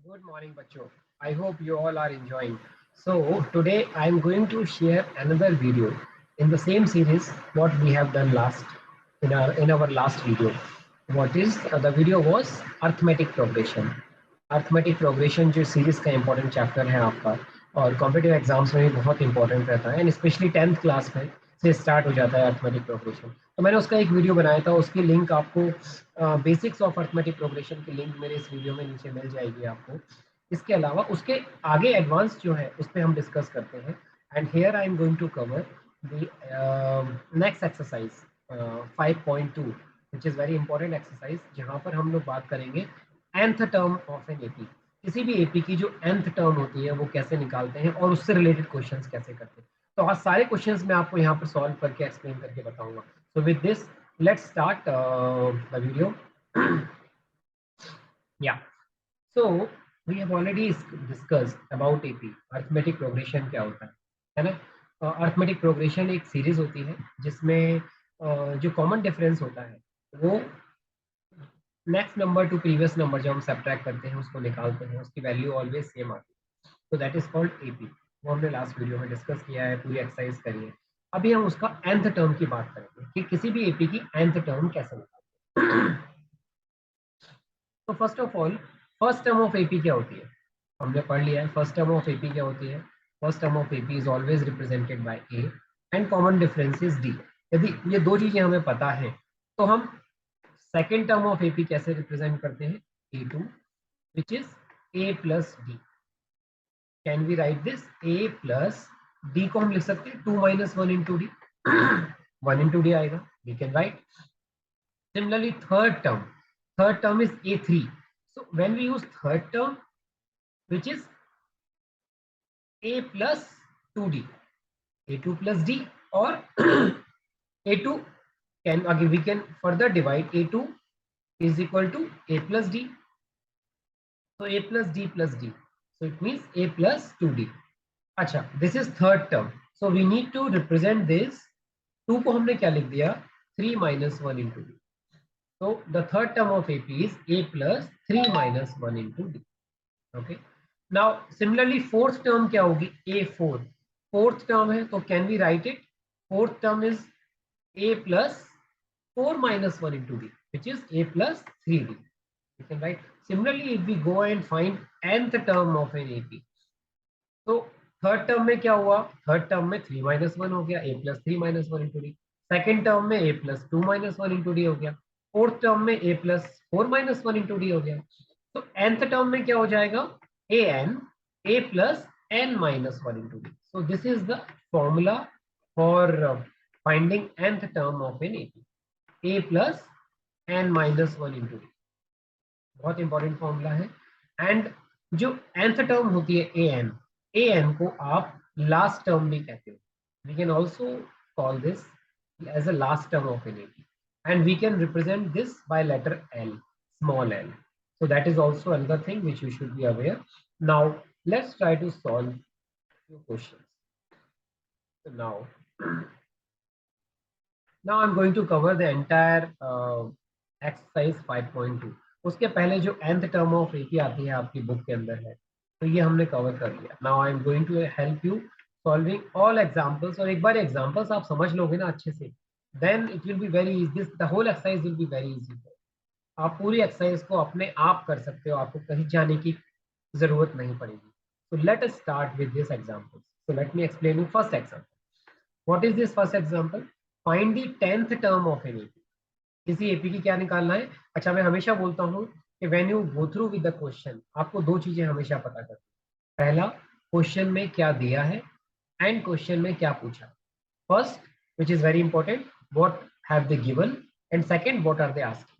Good morning, Bacho. I hope you all are enjoying. So today I am going to share another video in the same series what we have done last in our last video. What is the video was arithmetic progression. Arithmetic progression जो series का important chapter है आपका और competitive exams में भी बहुत important रहता है एंड स्पेशली 10th क्लास में से स्टार्ट हो जाता है अर्थमेटिक प्रोग्रेशन। तो मैंने उसका एक वीडियो बनाया था, उसकी लिंक आपको बेसिक्स ऑफ अर्थमेटिक प्रोग्रेशन की लिंक मेरे इस वीडियो में नीचे मिल जाएगी आपको। इसके अलावा उसके आगे एडवांस जो है उस पर हम डिस्कस करते हैं and here I am going to cover the next exercise 5.2 which is very important exercise, जहाँ पर हम लोग बात करेंगे nth term of an AP. किसी भी एपी की जो nth टर्म होती है वो कैसे निकालते हैं और उससे रिलेटेड क्वेश्चंस कैसे करते हैं। तो आज सारे क्वेश्चंस मैं आपको यहाँ पर सॉल्व करके एक्सप्लेन करके बताऊंगा। So with this let's start the video. या so we have already discussed about AP. Arithmetic progression क्या होता है ना। अर्थमेटिक प्रोग्रेशन एक सीरीज होती है जिसमें जो कॉमन डिफरेंस होता है वो next number two previous number जब हम सब्ट्रैक्ट करते हैं उसको निकालते हैं, उसकी वैल्यू ऑलवेज सेम आती है। तो दैट इज कॉल्ड एपी। वो हमने लास्ट वीडियो में डिस्कस किया है, पूरी एक्सरसाइज करी है। अभी हम उसका nth टर्म की बात करेंगे कि किसी भी एपी की nth टर्म कैसे निकालते हैं। तो first of all first term of AP क्या होती है हमने पढ़ लिया है। फर्स्ट टर्म ऑफ एपी क्या होती है? First term of AP is always represented by a and common difference is d. यदि ये दो चीजें हमें पता है तो हम सेकेंड टर्म ऑफ एपी कैसे रिप्रेजेंट करते हैं? A two which is a plus d. Can we write this? A plus d को हम लिख सकते हैं 2 minus 1 into d. 1 into d आएगा, we can write. Similarly third term is a3. So when we use third term which is a plus 2d, a2 plus d, or a2 can again we can further divide a2 is equal to a plus d. So a plus d, so it means a plus 2d. अच्छा, this is third term, so we need to represent this 2 को हमने क्या लिख दिया? 3 minus 1 into d. So the third term of AP is a plus 3 minus 1 into d. Okay. Now similarly fourth term क्या होगी? A4. Fourth term है तो can we write it? Fourth term is a plus 4 minus 1 into d, which is a plus 3d. You can write. Similarly, if we go and find nth term of an AP, तो third term में क्या हुआ? Third term में 3 minus 1 हो गया, a plus 3 minus 1 into D. Second term में a plus 2 minus 1 into D हो गया। फोर्थ टर्म में a plus 4 minus 1 into D हो गया। तो nth टर्म में क्या हो जाएगा? a plus n minus 1 into D. So this is the formula for finding nth term of an AP, a plus n minus 1 into D. बहुत important formula है। And जो nth टर्म होती है an को आप लास्ट टर्म भी कहते हो। We can also call this as a last term of an AP and we can represent this by letter l, small l. So that is also another thing which you should be aware. Now let's try to solve few questions. So now I'm going to cover the entire exercise 5.2. उसके पहले जो nth term of AP आती है आपकी book के अंदर है, तो ये हमने कवर कर लिया। Now I am going to help you solving all examples. और एक बार एग्जांपल्स आप समझ लोगे ना अच्छे से, then it will be very easy, this the whole exercise will be very easy. आप पूरी एक्सरसाइज को अपने आप कर सकते हो, आपको कहीं जाने की जरूरत नहीं पड़ेगी। So let us start with this example. So let me explain you first example. What is this first example? Find the 10th term of an AP. किसी एपी की क्या निकालना है? अच्छा, मैं हमेशा बोलता हूँ कि when you go through with the question आपको दो चीजें हमेशा पता करनी। पहला, क्वेश्चन में क्या दिया है एंड क्वेश्चन में क्या पूछा। First, which is very important, what have they given, and second, what are they asking.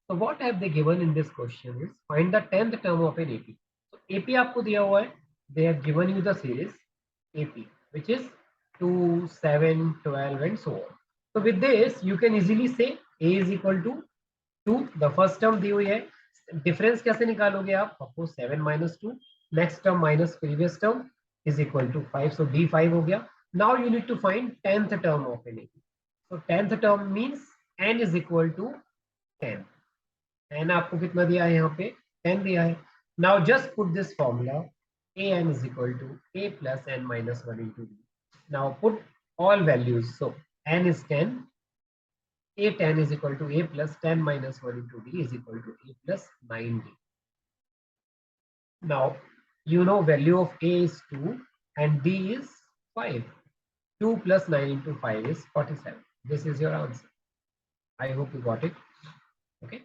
So what have they given in this question is find the 10th term of an AP. So AP आपको दिया हुआ है, they have given you the series AP which is 2, 7, 12 and so on. So with this you can easily say A is equal to 2, the first term दी हुई है। Difference कैसे निकालोगे आप? आपको 7 minus 2, next term minus previous term is equal to 5, so D 5 हो गया। Now you need to find 10th term of an AP. So 10th term means n is equal to 10। N आपको कितना दिया है? यहाँ पे 10 दिया है। Now just put this formula an is equal to a plus n minus 1 into d. Now put all values. So n is 10, a 10 is equal to a plus 10 minus 1 into d is equal to a plus 9d. Now you know value of a is 2 and d is 5. 2 plus 9 into 5 is 47. This is your answer. I hope you got it. Okay.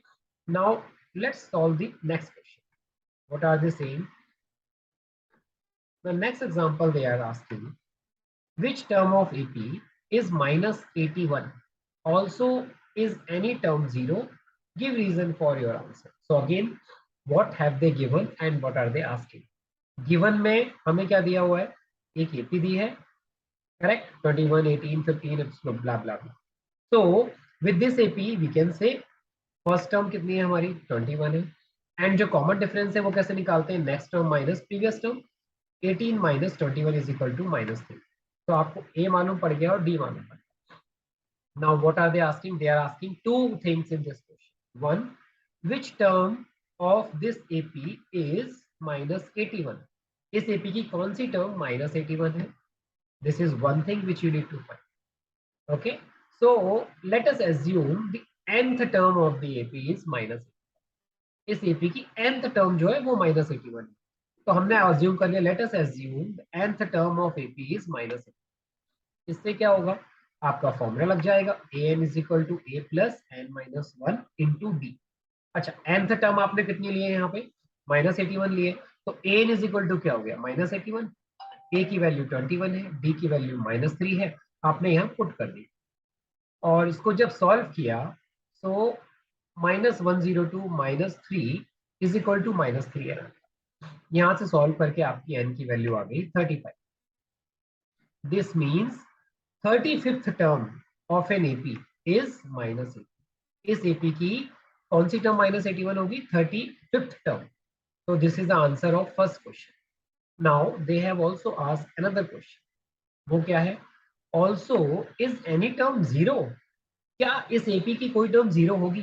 Now let's solve the next question. What are they saying? The next example they are asking, which term of AP is minus 81? Also, is any term 0? Give reason for your answer. So again, what have they given and what are they asking? Given में हमें क्या दिया हुआ है? एक AP दी है, correct? 21, 18, 15, blah blah blah. So with this AP we can say first term कितनी है हमारी 21 है एंड जो कॉमन डिफरेंस है वो कैसे निकालते हैं? Next term minus previous term 18 minus 21 is equal to -3. तो आपको ए मालूम पड़ गया और डी मालूम पड़ गया. Now what are they asking? They are asking two things in this question. One, which term of this AP is -81? इस एपी की कौन सी टर्म -81 है? This is one thing which you need to find. Okay, so let us assume the nth term of the AP is -81. इस AP की nth term जो है वो -81 है. तो हमने assume कर लिया, let us assume the nth term of AP is -81. इससे क्या होगा? आपका फॉर्मूला लग जाएगा an is equal to a plus n minus 1 into d. अच्छा, nth term आपने कितनी लिए यहाँ पे? -81 लिए. तो an is equal to क्या हो गया? -81. a की वैल्यू 21 है, d की वैल्यू -3 है. आपने यहाँ पुट कर दी और इसको जब सॉल्व किया तो -102 -3 इज इक्वल टू -3 एन. यहां से सॉल्व करके आपकी n की वैल्यू आ गई 35. This means 35th term of an AP is -80. इस एपी की कौन सी टर्म -81 होगी? 35th term. So this is the answer of first question. Now they have also asked another question. वो क्या है? Also is any term 0? क्या इस एपी की कोई टर्म 0 होगी?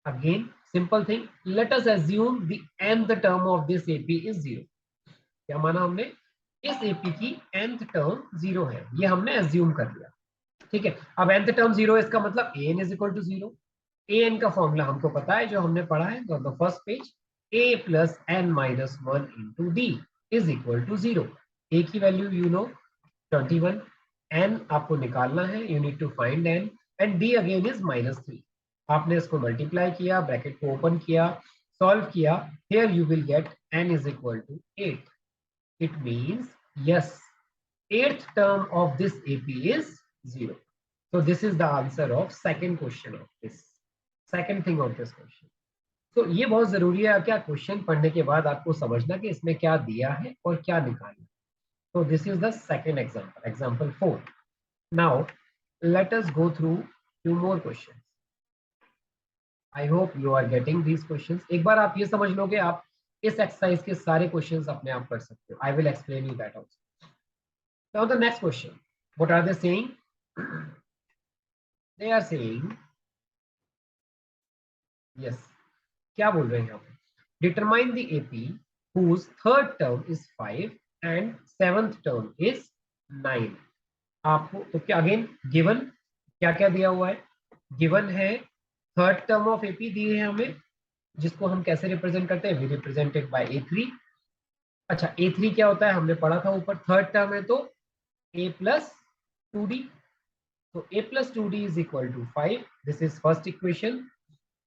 Again, simple thing. Let us assume the nth term of this AP is 0. क्या माना हमने? इस AP की nth term 0 है, ये हमने assume कर लिया. ठीक है. अब nth term 0 है, इसका मतलब an is equal to 0. an का फॉर्मूला हमको पता है, जो हमने पढ़ा है on the first page. a plus n minus 1 into d is equal to 0. a की वैल्यू you know 21. n आपको निकालना है, you need to find n and d again is -3. आपने इसको मल्टीप्लाई किया, ब्रैकेट को ओपन किया, सॉल्व किया. Here you will get n is equal to 8. It means yes, 8th term of this AP is 0. So this is the answer of second question of this, second thing of this question. तो ये बहुत जरूरी है क्या question पढ़ने के बाद आपको समझना कि इसमें क्या दिया है और क्या निकालना. तो this is the second example, example 4. Now let us go through two more questions. I hope you are getting these questions. एक बार आप ये समझ लोगे, आप इस एक्सरसाइज के सारे क्वेश्चंस अपने आप कर सकते हो. I will explain you that also. Now the next question, what are they saying? They are saying yes, क्या बोल रहे हैं यहाँ पे? Determine the AP whose third term is 5 and 7th term is 9. आपको तो क्या अगेन गिवन क्या क्या दिया हुआ है? गिवन है थर्ड टर्म ऑफ एपी दी है हमें, जिसको हम कैसे रिप्रेजेंट करते हैं? We represented by A3. अच्छा, A3 क्या होता है? हमने पढ़ा था ऊपर. थर्ड टर्म है तो a plus 2d. तो a plus 2d is equal to 5. This is first equation.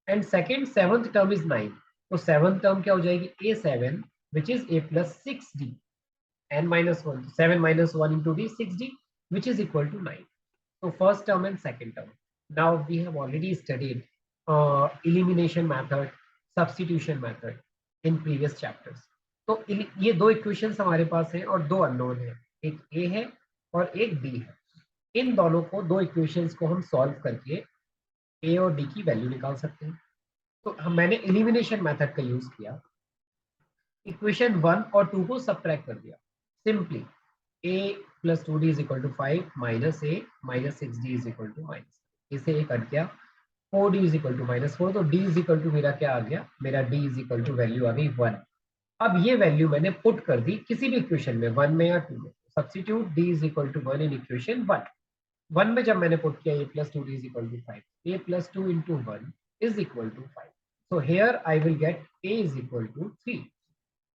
And second, seventh term is 9. तो सेवंथ टर्म क्या हो जाएगी? A7 which is a plus 6d n minus 1. 7 minus 1 into d 6d which is equal to 9. So first term and second term. Now we have already studied elimination method, substitution method in previous chapters. तो ये दो equations हमारे पास हैं और दो unknown है, एक a है और एक d है. इन दोनों को, दो इक्वेशंस को हम सॉल्व करके a और d की वैल्यू निकाल सकते हैं. तो मैंने एलिमिनेशन मेथड का यूज किया. इक्वेशन 1 और 2 को सब्ट्रैक्ट कर दिया. Simply a plus 2d is equal to 5 minus a minus 6d is equal to -. इसे एक कट गया. 4d इज इक्वल टू -4, तो d इज इक्वल टू मेरा क्या आ गया, मेरा d is equal to value आ गई 1। अब ये वैल्यू मैंने पुट कर दी किसी भी इक्वेशन में, 1 में या 2 में। Substitute d is equal to 1 in equation 1। 1 में जब मैंने पुट किया a plus 2d is equal to 5, a plus 2 into 1 is equal to 5। So here I will get a is equal to 3।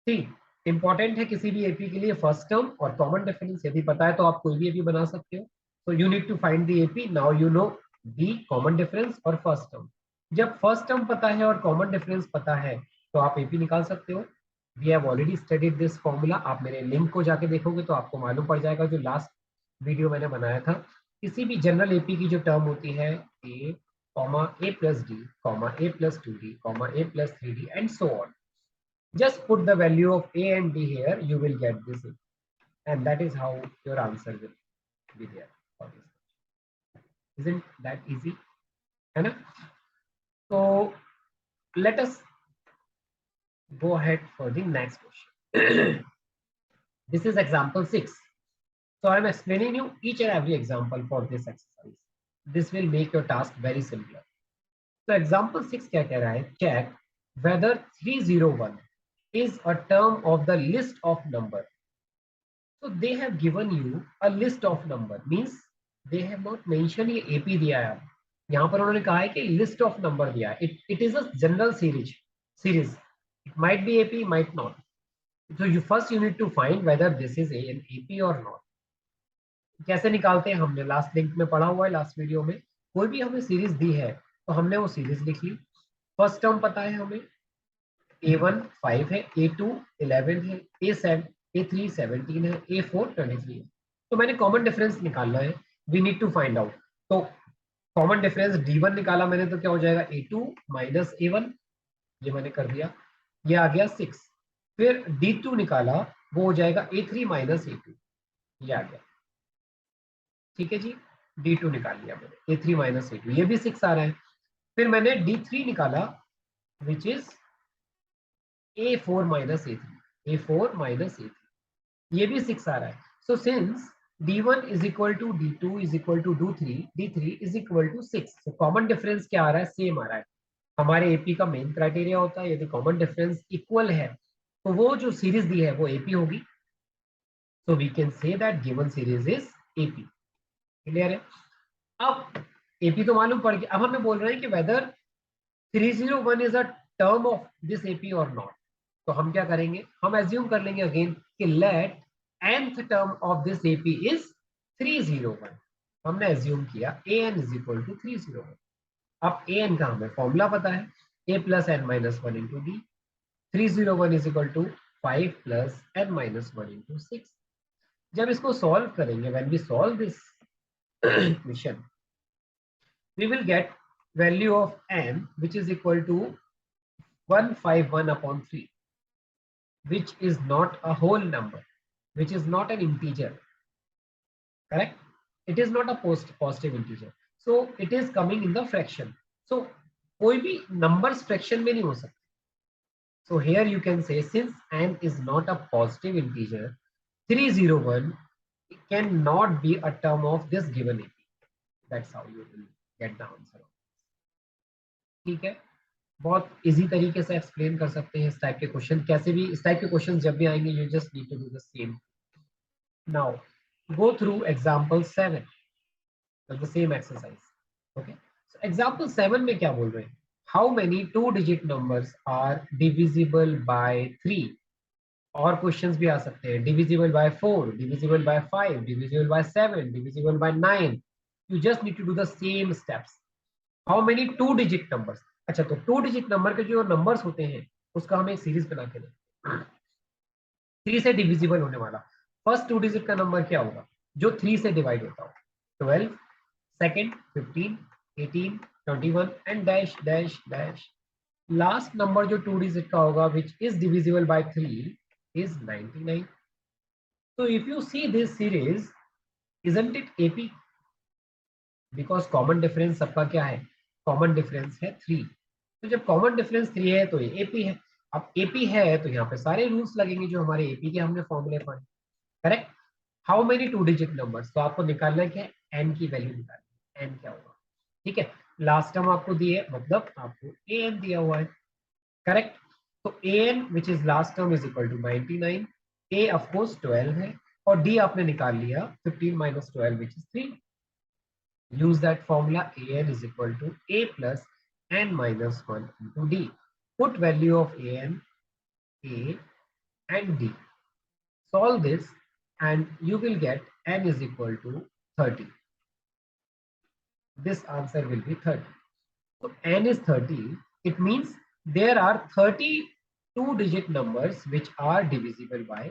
3 important है किसी भी एपी के लिए, first term और कॉमन डिफरेंस यदि पता है तो आप कोई भी एपी बना सकते हो। So you need to find the AP, now you know the common difference और फर्स्ट टर्म। जब फर्स्ट टर्म पता है और कॉमन डिफरेंस पता है तो आप एपी निकाल सकते हो। We have already studied this formula, आप मेरे लिंक को जाके देखोगे तो आपको मालूम पड़ जाएगा, जो लास्ट वीडियो मैंने बनाया था। किसी भी जनरल एपी की जो टर्म होती है a comma a plus d comma a plus 2d comma a plus 3d and so on, just put the value of a and b here, you will get this, and that is how your answer will be there for this. Isn't that easy, है ना? So let us go ahead for the next question. This is example 6. So I am explaining you each and every example for this exercise. This will make your task very simpler. So example 6 क्या कह रहा है, check whether 301 is a term of the list of number. So they have given you a list of number, means they have not mentioned ये AP दिया है। यहाँ पर उन्होंने कहा है कि list of number दिया है। It is a general series. It might be AP, might not. So you need to find whether this is an AP or not. कैसे निकालते हैं, हमने लास्ट लिंक में पढ़ा हुआ है, लास्ट वीडियो में। कोई भी हमें सीरीज दी है तो हमने वो सीरीज लिख ली। फर्स्ट टर्म पता है हमें, A1 5 है, A2 11 है, A3 17 है, A4 23 है। तो मैंने कॉमन डिफरेंस निकालना है, we need to find out. तो कॉमन डिफरेंस D1 निकाला मैंने तो क्या हो जाएगा, A2 माइनस A1, ये मैंने कर दिया, ये आ गया 6। फिर D2 निकाला, वो हो जाएगा A3 माइनस A2, ये आ गया। ठीक है जी, D2 निकाल लिया मैंने, A3 माइनस A2, ये भी 6 आ रहा है। फिर मैंने D3 निकाला, which is A4 minus A3, ये भी 6 आ रहा है। So since D1 is equal to D2 is equal to D3 is equal to 6, तो कॉमन डिफरेंस क्या आ रहा है, सेम आ रहा है। हमारे एपी का मेन क्राइटेरिया होता है, यदि कॉमन डिफरेंस इक्वल है तो वो जो सीरीज दी है वो एपी होगी। So we can say that given series is AP. Clear है? अब एपी तो मालूम पड़ गया, अब हमें बोल रहे हैं कि whether 301 is a term of this AP और नॉट। तो हम क्या करेंगे, हम एज्यूम कर लेंगे अगेन कि let nth term of this AP is 301। हमने एज्यूम किया an इज इक्वल टू 301। अब an का हमें फॉर्मूला पता है, a plus n minus 1 into D. 301 is equal to 5 plus n minus 1 into 6। जब इसको सॉल्व करेंगे, when we solve this equation, we will get value of n which is equal to 151 upon 3, which is not a whole number, which is not an integer, correct? It is not a positive integer, so it is coming in the fraction. So कोई भी numbers fraction में नहीं हो सकते. So here you can say, since n is not a positive integer, 301 cannot be a term of this given AP. That's how you will get the answer. ठीक है, बहुत easy तरीके से एक्सप्लेन कर सकते हैं इस टाइप के क्वेश्चन। कैसे भी इस टाइप के क्वेश्चन जब भी आएंगे, you just need to do the same. Now go through example 7, the same exercise. Okay, so example 7 में क्या बोल रहे हैं, how many 2 digit numbers are divisible by 3। और क्वेश्चंस भी आ सकते हैं, divisible by 4, divisible by 5, divisible by 7, divisible by 9। You just need to do the same steps. How many 2 digit numbers. अच्छा, तो 2 डिजिट नंबर के जो नंबर्स होते हैं उसका हमें एक सीरीज बना के दें। 3 से डिविजिबल होने वाला फर्स्ट 2 डिजिट का नंबर क्या होगा, जो 3 से डिवाइड होता हो, 12, second 15, 18, 21 and dash dash dash. Last number जो 2 डिजिट का होगा which is divisible by 3 is 99। तो if you see this series, isn't it AP? Because common difference सबका क्या है, कॉमन डिफरेंस है 3। तो जब कॉमन डिफरेंस 3 है तो ये एपी है। अब एपी है तो यहाँ पे सारे रूल्स लगेंगे जो हमारे एपी के हमने फॉर्मूले पढ़े, correct? How many 2 digit numbers, तो आपको निकालना क्या है, एन की वैल्यू निकालनी है, एन क्या होगा। ठीक है, लास्ट टर्म आपको दी है, मतलब आपको ए एन दिया हुआ है, करेक्ट। तो a n which is last term is equal to 99, a of course 12 है, और डी आपने निकाल लिया 15 minus 12 which is 3। use that formula, an is equal to a plus n minus 1 into d. Put value of an, a and d. Solve this and you will get n is equal to 30. This answer will be 30. So n is 30. It means there are 32 digit numbers which are divisible by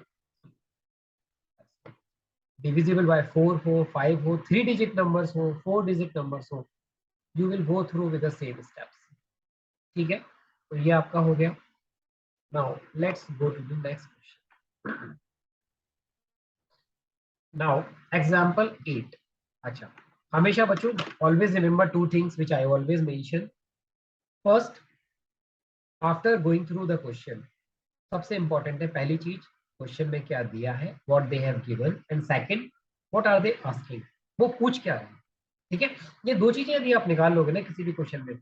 4 हो, 5 हो, 3 digit numbers हो, 4 digit numbers हो. You will go through with the same steps. ठीक है, तो ये आपका हो गया. Now let's go to the next question. Now example 8. अच्छा, हमेशा बच्चों always remember two things which I always mention. First, after going through the question, सबसे important है पहली चीज क्वेश्चन में क्या दिया है, what they have given, and second, what are they asking, वो पूछ क्या रहे हैं. ठीक है, ये दो चीजें यदि आप निकाल लोगे ना किसी भी क्वेश्चन में,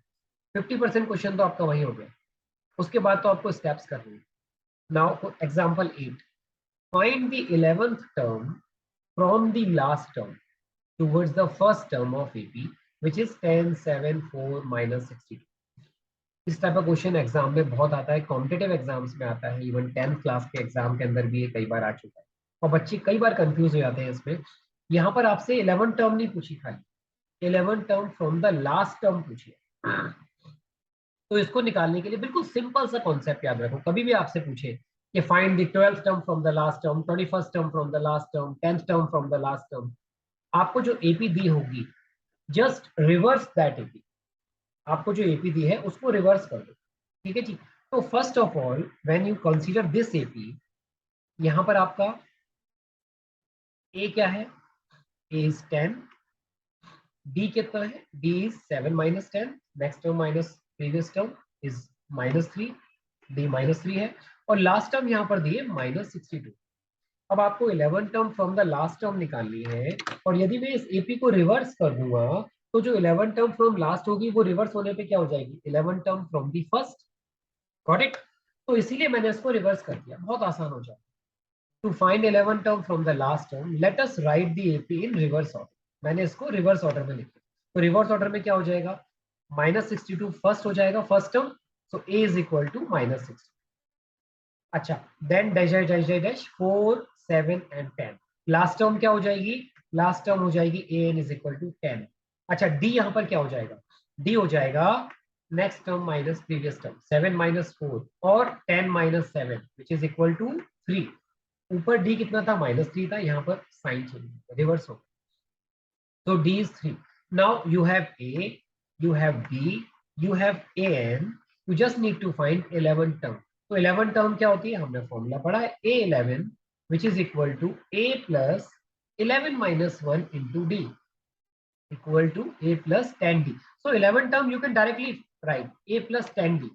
50% क्वेश्चन तो आपका वही हो गया. उसके बाद तो आपको स्टेप्स करने हैं. Now example 8, find the 11th term from the last term towards the first term of AP, which is 10, 7, 4, minus 62. इस टाइप का क्वेश्चन एग्जाम में बहुत आता है, कॉम्पिटेटिव एग्जाम्स में आता है, इवन 10th क्लास के एग्जाम के अंदर भी ये कई बार आ चुका है, और बच्चे कई बार कंफ्यूज हो जाते हैं इसमें. यहाँ पर आपसे 11 टर्म नहीं पूछी, खाली 11 term from the last term पूछिए. तो इसको निकालने के लिए बिल्कुल सिंपल सा कॉन्सेप्ट याद रखो. कभी भी आपसे पूछे कि find the 12th term from the last term, 21st term from the last term, 10th term from the last term, आपको जो एपी दी होगी जस्ट रिवर्स दैट एपी. आपको जो एपी दी है उसको रिवर्स कर दो. ठीक है जी. तो first of all when you consider this AP, यहां पर आपका ए क्या है, ए इज 10, डी कितना है, D is 7 minus 10, next term minus previous term is -3, D -3 है, और लास्ट टर्म यहाँ पर दी है -62. अब आपको 11 term from the last term निकालनी है, और यदि मैं इस एपी को रिवर्स कर दूंगा तो जो 11 टर्म फ्रॉम लास्ट होगी वो रिवर्स होने पे क्या हो जाएगी, 11 term from the first. Got it. तो इसीलिए मैंने इसको रिवर्स कर दिया, बहुत आसान हो जाए. To find 11 term from the last term, let us write the AP in reverse order. मैंने इसको रिवर्स ऑर्डर में लिखा. तो रिवर्स ऑर्डर में क्या हो जाएगा, -62 फर्स्ट हो जाएगा, first term. So A is equal to -60. अच्छा, then dash dash dash dash dash 4, 7 and 10. Last term क्या हो जाएगी, लास्ट टर्म हो जाएगी A N is equal to 10. अच्छा, डी यहाँ पर क्या हो जाएगा, डी हो जाएगा next term minus previous term, 7 minus 4 और 10 minus 7 which is equal to 3. ऊपर डी कितना था, -3 था, यहाँ पर साइन चेंज रिवर्स हो. So D is 3. Now you have A, you have B, you have AN. You just need to find 11 term. तो 11 term क्या होती है, हमने फॉर्मूला पढ़ा है, A11 which is equal to A plus 11 minus 1 into D equal to A plus 10D. So 11 term you can directly write A plus 10D.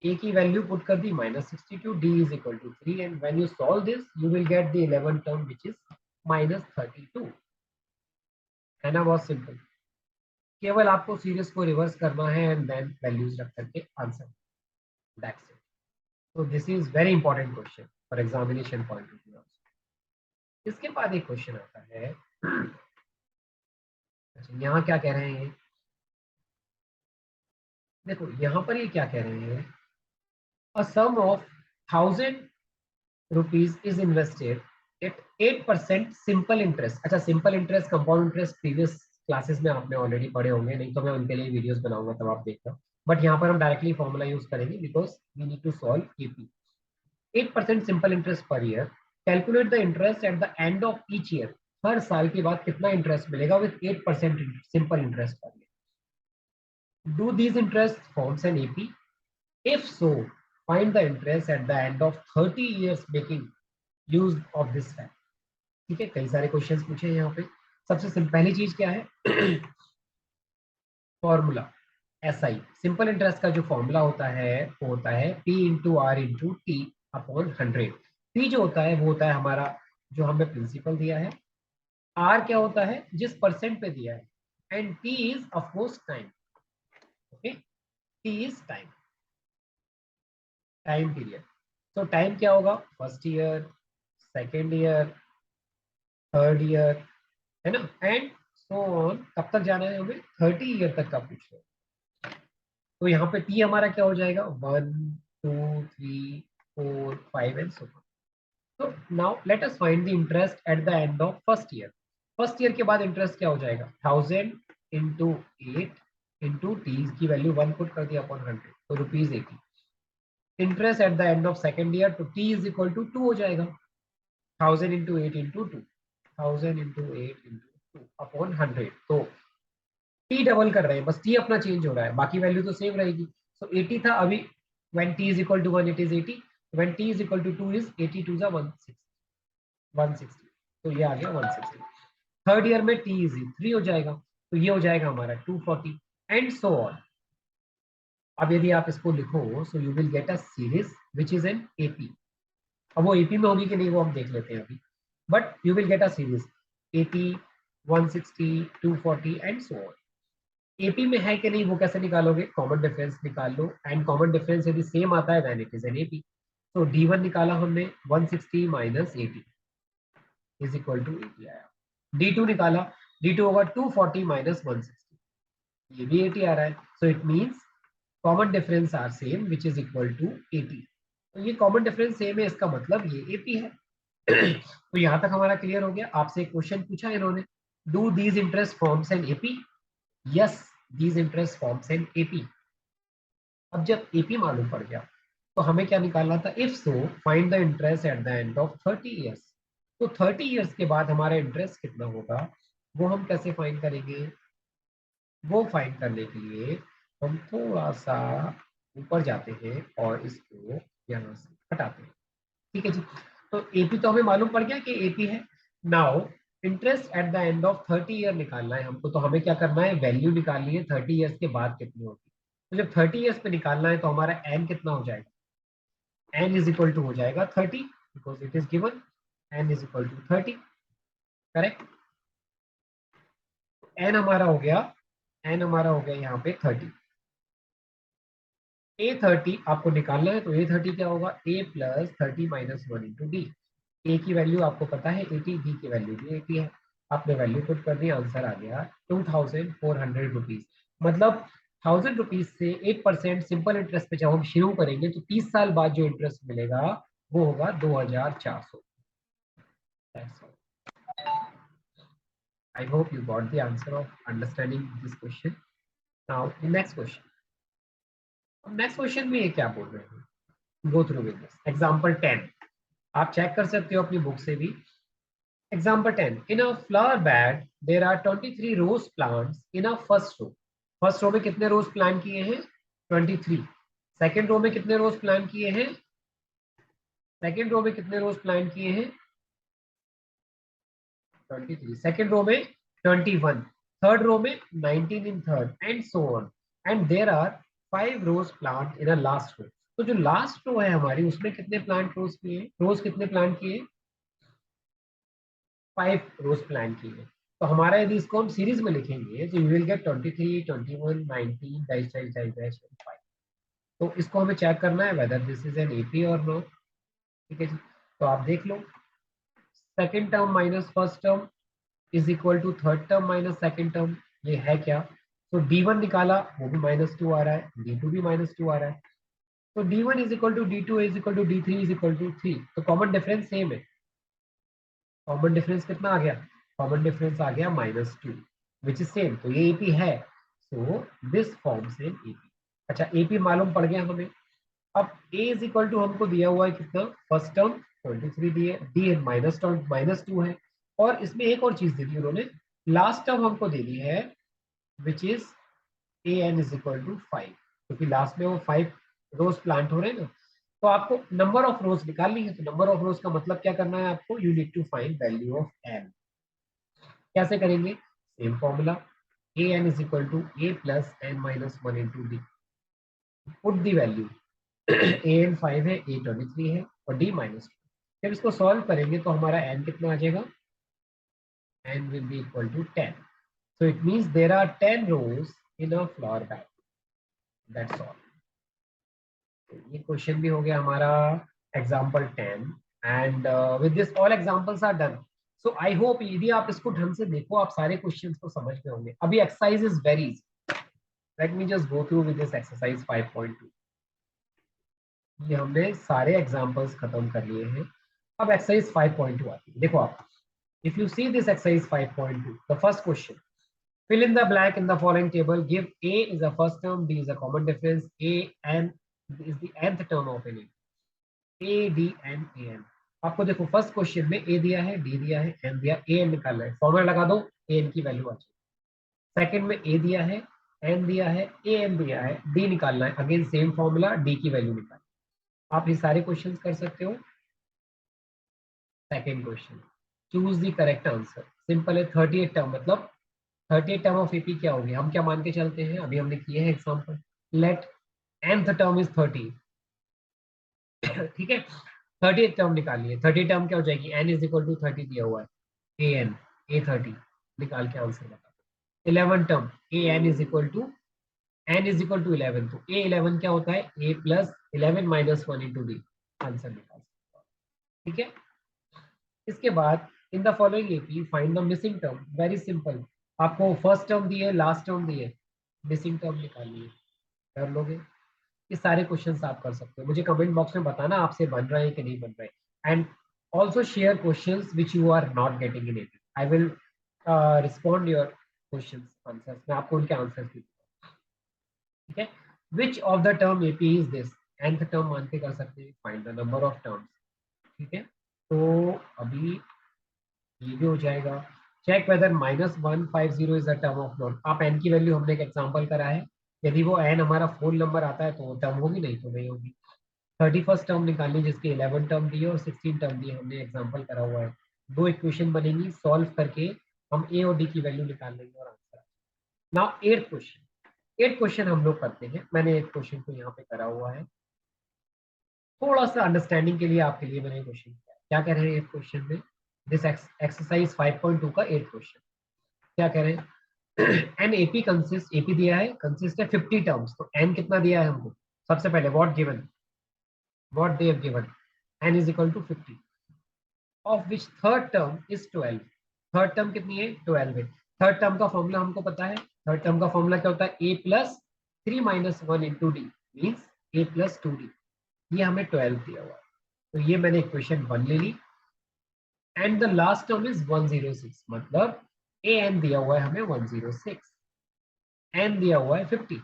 A की value put कर दी -62, D is equal to 3, and when you solve this you will get the 11 term which is -32. है ना, बहुत simple. केवल आपको series को reverse करना है एंड देन वैल्यूज रख करके आंसर, दैट्स इट. तो this is very important question for examination point of view. इसके बाद एक क्वेश्चन आता है. अच्छा, यहाँ क्या कह रहे हैं, देखो यहाँ पर ये क्या कह रहे हैं, a sum of 1000 rupees is invested at 8% simple interest. अच्छा, simple interest, compound interest previous classes में आपने ऑलरेडी पढ़े होंगे, नहीं तो मैं उनके लिए वीडियोस बनाऊंगा तब आप देखना. बट यहाँ पर हम डायरेक्टली फॉर्मूला यूज करेंगे because we need to solve AP. 8% simple interest per year. Calculate the interest at the end of each year. हर साल के बाद कितना इंटरेस्ट मिलेगा with 8% simple interest per year. Do these interest forms an AP? If so, find the interest at the end of 30 years making use of this fact. ठीक है, कई सारे क्वेश्चंस पूछे हैं यहाँ पे. सबसे पहली चीज क्या है, फॉर्मूला SI. सिंपल इंटरेस्ट का जो फॉर्मूला होता है वो होता है P into R into T upon 100. P जो होता है वो होता है हमारा जो हमें प्रिंसिपल दिया है, R क्या होता है जिस परसेंट पे दिया है, and T is of course time. Okay, T is time, time period. तो टाइम क्या होगा, first year, second year, third year, है ना, एंड सो ऑन। कब तक जाना है हमें, 30 ईयर तक का पूछ रहे हैं। तो यहाँ पे टी हमारा क्या हो जाएगा, 1 2 3 4 5 एंड सो ऑन। तो now let us find the interest at the end of first year. First year के बाद इंटरेस्ट क्या हो जाएगा, 1000 × 8 इंटू टी की वैल्यू 1 पुट कर दिया अपॉन 100, तो ₹80। Interest at the end of second year, तो टी इज इक्वल टू 2 हो जाएगा, 1000 × 8 इंटू 2, 1000 × 8 इंटू 2 अपॉन 100। तो टी डबल कर रहे हैं, बस टी अपना चेंज हो रहा है, बाकी वैल्यू तो सेम रहेगी। सो 80 था अभी, when T is equal to 1 it is 80, when T is equal to 2 is 80 2 160, तो ये आ गया 160। थर्ड ईयर में टी इज 3 हो जाएगा, तो ये हो जाएगा हमारा 240 एंड सो ऑन। अब यदि आप इसको लिखो, so you will get a series which is an AP. अब वो एपी में होगी कि नहीं वो हम देख लेते हैं अभी, but you will get a series 80 160 240 and so on. AP में है कि नहीं वो कैसे निकालोगे, कॉमन डिफरेंस निकाल लो, एंड कॉमन डिफरेंस यदि सेम आता है then it is an AP. तो D1 निकाला हमने, 160 माइनस 80 इज इक्वल टू 80 आया। D2 निकाला, D2 होगा 240 माइनस 160, ये भी 80 आ रहा है। So it means common difference are same which is equal to 80। तो ये कॉमन डिफरेंस सेम है, इसका मतलब ये एपी है। तो यहां तक हमारा क्लियर हो गया। आपसे एक क्वेश्चन पूछा इन्होंने, do these interest forms an AP, yes these interest forms an AP. अब जब एपी मालूम पड़ गया तो हमें क्या निकालना था, if so find the interest at the end of 30 years. तो 30 ईयर्स के बाद हमारा इंटरेस्ट कितना होगा, वो हम कैसे फाइंड करेंगे, वो फाइंड करने के लिए हम थोड़ा सा ऊपर जाते हैं और इसको यहाँ से हटाते हैं। ठीक है जी, तो एपी तो हमें मालूम पड़ गया कि एपी है। Now interest at the end of 30 year निकालना है हमको, तो हमें क्या करना है, वैल्यू निकालनी है 30 ईयर्स के बाद कितनी होगी। तो जब 30 ईयर्स पे निकालना है तो हमारा एन कितना हो जाएगा, एन इज इक्वल टू हो जाएगा 30, because it is given, n is equal to 30, correct. N हमारा हो गया, एन हमारा हो गया यहाँ पे 30। A30 आपको निकालना है, तो A30 क्या होगा, A plus 30 minus 1 into d. A की वैल्यू आपको पता है 80, डी की वैल्यू भी 80 है। आपने वैल्यू पुट कर दी, आंसर आ गया 2400 रुपीज। मतलब 1000 रुपीज से 8% सिंपल इंटरेस्ट पे जब हम शुरू करेंगे तो 30 साल बाद जो इंटरेस्ट मिलेगा वो होगा 2400। I hope you got the answer of understanding this question. Now, the next question. Next question में ये क्या बोल रहे हैं, go through with this example 10। आप चेक कर सकते हो अपनी बुक से भी। Example 10, in a flower bed there are 23 rose plants in a first row. First row में कितने रोज प्लान किए हैं, 23। सेकंड रो में कितने रोज प्लान किए हैं, सेकंड रो में कितने रोज प्लान किए हैं, 23। सेकंड रो में 21, थर्ड रो में 19 in third and so on. And there are 5 rose plant in a last row. तो जो लास्ट रो है हमारी उसमें कितने प्लांट रोज किए, रोज कितने प्लांट किए, 5 रोज प्लान किए। तो हमारा यदि इसको हम सीरीज में लिखेंगे तो you will get 23 21 19 dash dash dash dash 5। तो इसको हमें चेक करना है whether this is an AP और नो। ठीक है जी, तो आप देख लो, second term minus first term is equal to third term minus second term, ये है क्या। तो D1 निकाला, वो भी -2 आ रहा है, D2 भी -2 आ रहा है। तो D1 is equal to D2 is equal to D3 is equal to 3। तो कॉमन डिफरेंस सेम है। कॉमन डिफरेंस कितना आ गया, कॉमन डिफरेंस आ गया -2 विच इज सेम। तो ये एपी है, so this forms an AP. अच्छा, एपी मालूम पड़ गया हमें। अब a इज इक्वल टू हमको दिया हुआ है कितना, फर्स्ट टर्म 23 दिए, डी माइनस टर्म -2 है, और इसमें एक और चीज दे दी उन्होंने, लास्ट टर्म हमको दे दी है which is a N is equal to 5, क्योंकि लास्ट में वो 5 रोज प्लांट हो रहे हैं ना। तो आपको नंबर ऑफ रोज निकालनी है, तो नंबर ऑफ रोज का मतलब क्या करना है आपको, you need to find value of n. कैसे करेंगे, same formula, a N is equal to a plus n minus 1 into d. Put the value, a n 5 है, ए 23 है और डी -2। जब इसको सॉल्व करेंगे तो हमारा एन कितना आ जाएगा, n will be equal to 10। So it means there are 10 rows in a flower bed. That's all. ये क्वेश्चन भी हो गया हमारा example 10 and with this all examples are done. So I hope यदि आप इसको ढंग से देखो आप सारे क्वेश्चंस को समझ गए होंगे। अभी exercise is very easy. Let me just go through with this exercise 5.2। ये हमने सारे एग्जाम्पल्स खत्म कर लिए हैं। अब एक्सरसाइज 5.2 आती है। देखो आप, if you see this exercise 5.2, the first question, fill in the blank in the following table. Give A is the first term, B is a common difference, A n is the nth term of an A, D and A n। आपको देखो first question में A दिया है, D दिया है, N दिया, A n निकालना है। फॉर्मूला लगा दो, A n की वैल्यू आ जाए। सेकंड में A दिया है, N दिया है, A n दिया है, D निकालना है। अगेन सेम फॉर्मूला, D की वैल्यू निकालना। आप ये सारे क्वेश्चंस कर सकते हो। Second question, choose the correct answer. Simple है। 38 टर्म मतलब 38 टर्म ऑफ एपी क्या होगी, हम क्या मान के चलते हैं, अभी हमने किए हैं example. Let nth term is 30। ठीक है, 38 टर्म निकालिए। 30 टर्म क्या हो जाएगी, n इज इक्वल टू 30 दिया हुआ है, a n a 30 निकाल के आंसर बता दो। 11 term a n is equal to n is equal to 11, तो a 11 क्या होता है, a plus 11 minus 1 into d. Answer निकाल सकते हो। ठीक है, इसके बाद in the following AP find the missing term. Very simple, आपको फर्स्ट टर्म दी है, लास्ट टर्म दी है, मिसिंग टर्म निकालनी है। कर लोगे। ये सारे क्वेश्चंस आप कर सकते हो। मुझे कमेंट बॉक्स में बताना आपसे बन रहा है कि नहीं बन रहा है। And also share questions which you are not getting in AP. I will respond your questions answers, मैं आपको उनके आंसर्स दूंगा। ठीक है, which of the term AP is this. nth term मान के कर सकते हैं। Find the number of terms. ठीक है, तो अभी ये भी हो जाएगा। Check whether -150 is the term of non. आप एन की वैल्यू हमने एक एग्जांपल करा है, यदि वो एन हमारा फोल नंबर आता है तो वो टर्म होगी, नहीं तो नहीं होगी। 31st टर्म निकालनी जिसकी 11 टर्म दी है और 16 टर्म दी है, हमने एग्जांपल करा हुआ है। दो इक्वेशन बनेंगी, सॉल्व करके हम ए और डी की वैल्यू निकाल लेंगे और answer. Now eight question. Eight question हम लोग करते हैं। मैंने एक क्वेश्चन को यहाँ पे करा हुआ है थोड़ा सा अंडरस्टैंडिंग के लिए, आपके लिए मैंने क्वेश्चन किया। क्या कह रहे हैं एक क्वेश्चन में, दिस एक्सरसाइज 5.2 का एट क्वेश्चन। क्या कह रहे हैं, एन एपी कंसिस्ट, एपी दिया है, कंसिस्ट है 50 टर्म्स। तो एन कितना दिया है हमको, सबसे पहले what given, what they have given, n is equal to 50, of which third term is 12। Third term कितनी है, 12 है। थर्ड टर्म का फॉर्मूला हमको पता है। थर्ड टर्म का फॉर्मूला क्या होता है, a plus 3 minus 1 into d means a plus 2d। ये हमें 12 दिया हुआ है, तो ये मैंने इक्वेशन 1 ले ली। And the last term is 106, मतलब ए एन दिया हुआ है हमें 106, एन दिया हुआ है 50।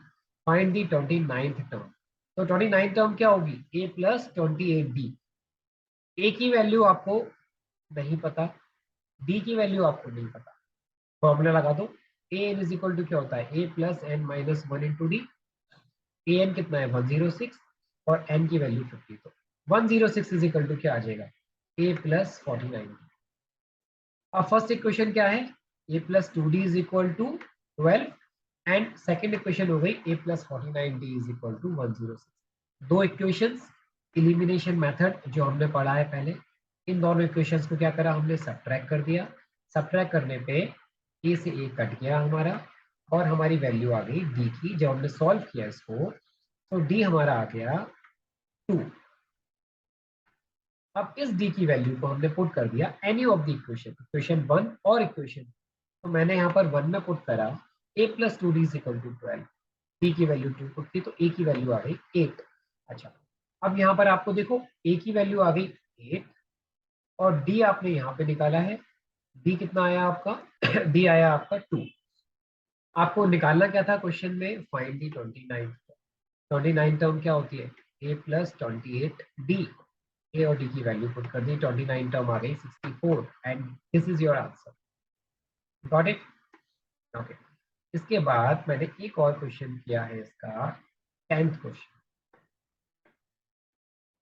Find the 29th term. तो 29th टर्म क्या होगी, ए प्लस 28d। ए की वैल्यू आपको नहीं पता, डी की वैल्यू आपको नहीं पता, फॉर्मूला लगा दो। A N is equal to क्या होता है, a plus n minus 1 into d. A n कितना है 106 और एन की वैल्यू 50, तो 106 इज इक्वल टू क्या आ जाएगा, ए प्लस 49। अब फर्स्ट इक्वेशन क्या है, a plus 2d is equal to 12 and second equation हो गई a plus 49d is equal to 106। दो इक्वेशंस, इलिमिनेशन मेथड जो हमने पढ़ा है पहले, इन दोनों इक्वेशंस को क्या करा हमने, सब्ट्रैक्ट कर दिया। सब्ट्रैक्ट करने पे ए से ए कट गया हमारा और हमारी वैल्यू आ गई डी की। जब हमने सॉल्व किया इसको तो डी हमारा आ गया 2। अब इस डी की वैल्यू को हमने पुट कर दिया any of the equation, equation 1 और इक्वेशन। तो मैंने यहाँ पर 1 में पुट करा a plus 2d is equal to 12। D की वैल्यू 2 पुट की तो ए की वैल्यू आ गई 8। अच्छा, अब यहाँ पर आपको देखो ए की वैल्यू आ गई 8 और डी आपने यहाँ पे निकाला है। डी कितना आया आपका, डी आया आपका 2। आपको निकालना क्या था क्वेश्चन में, फाइंड दी 29। 29 टर्म क्या होती है, ए प्लस 28d। ए और डी की वैल्यू पुट कर दी, 29 टर्म आ गई 64 and this is your answer. Got it, okay. इसके बाद मैंने एक और क्वेश्चन किया है इसका 10th क्वेश्चन।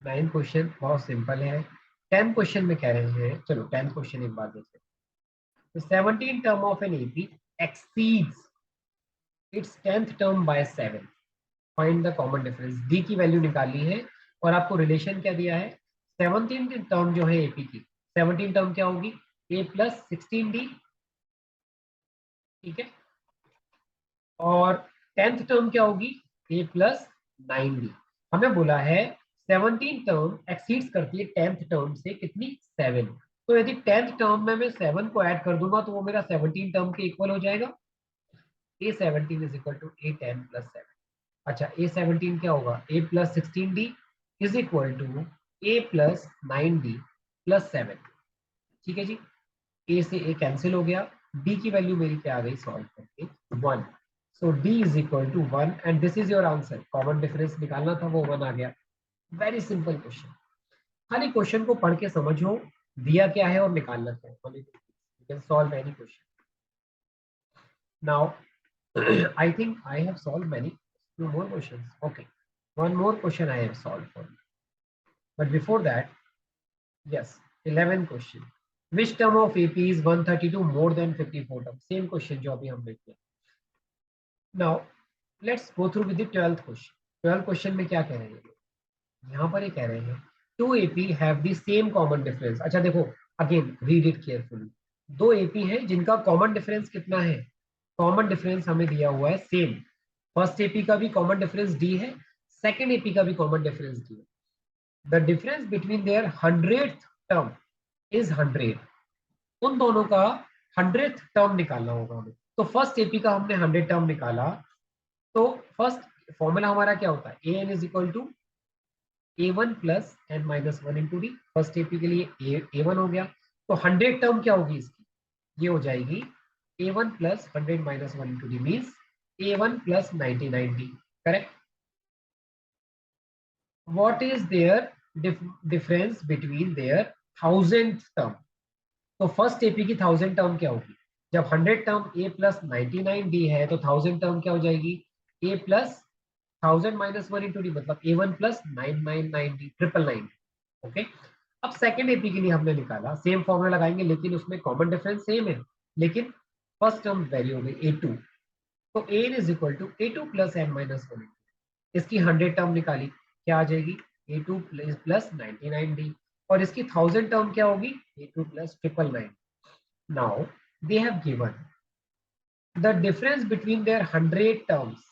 9th क्वेश्चन बहुत सिंपल है। 10th क्वेश्चन में कह रहे हैं, चलो 10th क्वेश्चन एक बार देखते हैं। 17 term of an AP exceeds its 10th term by 7। Find the common difference. D की वैल्यू निकाली है और आपको रिलेशन क्या दिया है, 17 टर्म जो है एपी की, 17 टर्म क्या होगी, ए प्लस 16d। ठीक है, और 10th टर्म क्या होगी, ए प्लस 9b। हमें बोला है 17 टर्म एक्सीड्स करती है 10th टर्म से कितनी 7। तो यदि 10th टर्म में मैं 7 को ऐड कर दूंगा तो वो मेरा 17 टर्म के इक्वल हो जाएगा। A17 is equal to A10 plus 7। अच्छा A17 क्या होगा, A plus 16d is equal to A plus 9d plus 7। ठीक है जी, A से A कैंसिल हो गया, D की वैल्यू मेरी क्या आ गई सॉल्व करके 1। So D is equal to 1 and this is your answer. Common difference निकालना था, वो 1 आ गया। Very simple question. खाली क्वेश्चन को पढ़ के समझो दिया क्या है और निकालना क्या है। You can solve any question. Now I think I have solved many. Few more questions. Okay. One more question I have solved for you. But before that, yes, 11th question. Which term of AP is 132 more than 54 term? Same question जो अभी हमने किया. Now, let's go through with the 12th question. 12th question में क्या कह रहे हैं? यहाँ पर ये कह रहे हैं 2 AP have the same common difference. अच्छा देखो, again read it carefully. दो AP हैं जिनका common difference कितना है? Common difference हमें दिया हुआ है same. फर्स्ट एपी का भी कॉमन डिफरेंस डी है, सेकेंड एपी का भी कॉमन डिफरेंस डी है। The difference between there 100th term is 100। उन दोनों का 100th टर्म निकालना होगा हमें। तो फर्स्ट एपी का हमने 100 टर्म निकाला, तो फर्स्ट फॉर्मूला हमारा क्या होता है, a N is equal to A1 plus n minus 1 into d. First AP के लिए A1 हो गया, तो 100 टर्म क्या होगी इसकी, ये हो जाएगी A1 plus 100 minus 1 into d means A1 plus 99D। Correct. What is their difference between their 1000th term? तो फर्स्ट एपी की 1000 टर्म क्या होगी, जब 100 टर्म A प्लस 99D है तो 1000 टर्म क्या हो जाएगी, A plus 1000 minus 1 into D, मतलब A1 प्लस 999D 999। ओके। अब सेकेंड एपी के लिए हमने निकाला, सेम फॉर्मूला लगाएंगे लेकिन उसमें कॉमन डिफरेंस सेम है, लेकिन फर्स्ट टर्म वेरी हो गई A2। तो A is equal to A2 plus n minus 1। इसकी 100 टर्म निकाली, क्या आ जाएगी A2 प्लस 99D, और इसकी 1000 टर्म क्या होगी A2 plus 999। Now they have given the difference between there 100 terms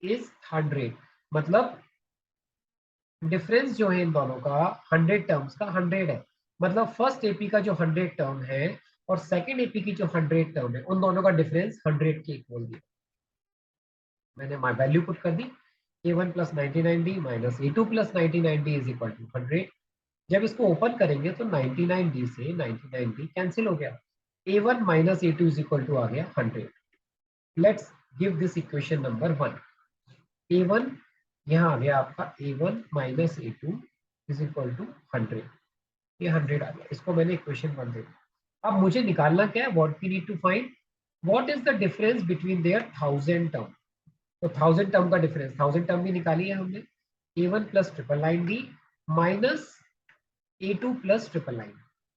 is 100। मतलब डिफरेंस जो है इन दोनों का 100 टर्म्स का 100 है। मतलब फर्स्ट एपी का जो 100 टर्म है और सेकेंड एपी की जो 100 टर्म है, उन दोनों का डिफरेंस 100 के इक्वल दिया। मैंने वैल्यू पुट कर दी, A1 plus 99D minus A2 plus 99D is equal to 100। जब इसको ओपन करेंगे तो 99D से 99D कैंसिल हो गया, A1 minus A2 is equal to आ गया 100। Let's give this equation number 1। A1 यहाँ आ गया आपका A1 minus A2 is equal to 100। ये 100 आ गया, इसको मैंने इक्वेशन 1 दे दिया। अब मुझे निकालना क्या है, what we need to find, what is the difference between there 1000 term. तो 1000 टर्म का डिफरेंस, 1000 टर्म भी निकाली है हमने, A1 plus 999D minus A2 plus 999।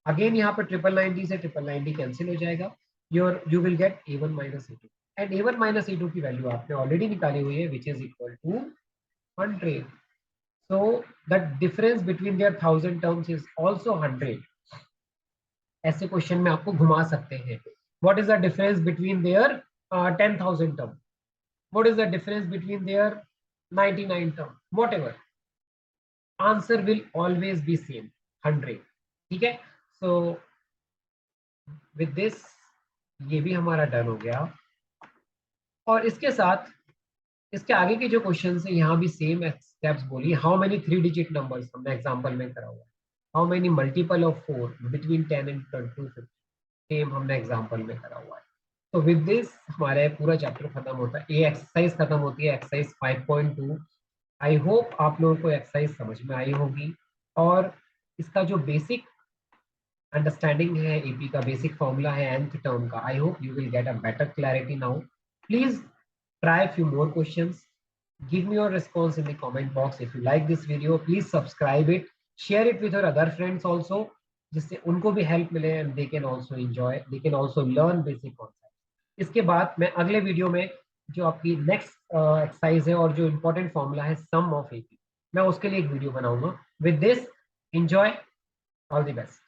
Again यहाँ पर 999D से 999D कैंसिल हो जाएगा, you will get A1 minus A2, and A1 minus A2 की वैल्यू आपने ऑलरेडी निकाली हुई है which is equal to 100। So the difference between there 1000 terms is also 100। ऐसे क्वेश्चन में आपको घुमा सकते हैं, what is the difference between there 10,000 term, what is the difference between their 99 term, whatever, answer will always be same 100। ठीक है, so with this ये भी हमारा डन हो गया। और इसके साथ इसके आगे के जो क्वेश्चन है यहाँ भी सेम स्टेप्स बोली। हाउ मेनी 3 डिजिट नंबर्स हमने एग्जांपल में करा हुआ है, how many multiple of 4 between 10 and 250 same हमने एग्जांपल में करा हुआ है। तो विद दिस हमारा पूरा चैप्टर खत्म होता है, ये एक्सरसाइज खत्म होती है, एक्सरसाइज 5.2। आई होप आप लोगों को एक्सरसाइज समझ में आई होगी, और इसका जो बेसिक अंडरस्टैंडिंग है, एपी का बेसिक फॉर्मूला है nth टर्म का, आई hope you will get a better clarity now. Please try few more questions, give me your response in the comment box। if you like this video please subscribe it, share it with your other friends also, जिससे उनको भी help मिले and they can also enjoy, they can also learn basic concepts। इसके बाद मैं अगले video में जो आपकी नेक्स्ट एक्सरसाइज है और जो इम्पोर्टेंट फॉर्मूला है सम ऑफ एपी, मैं उसके लिए एक वीडियो बनाऊंगा। With this enjoy, all the best.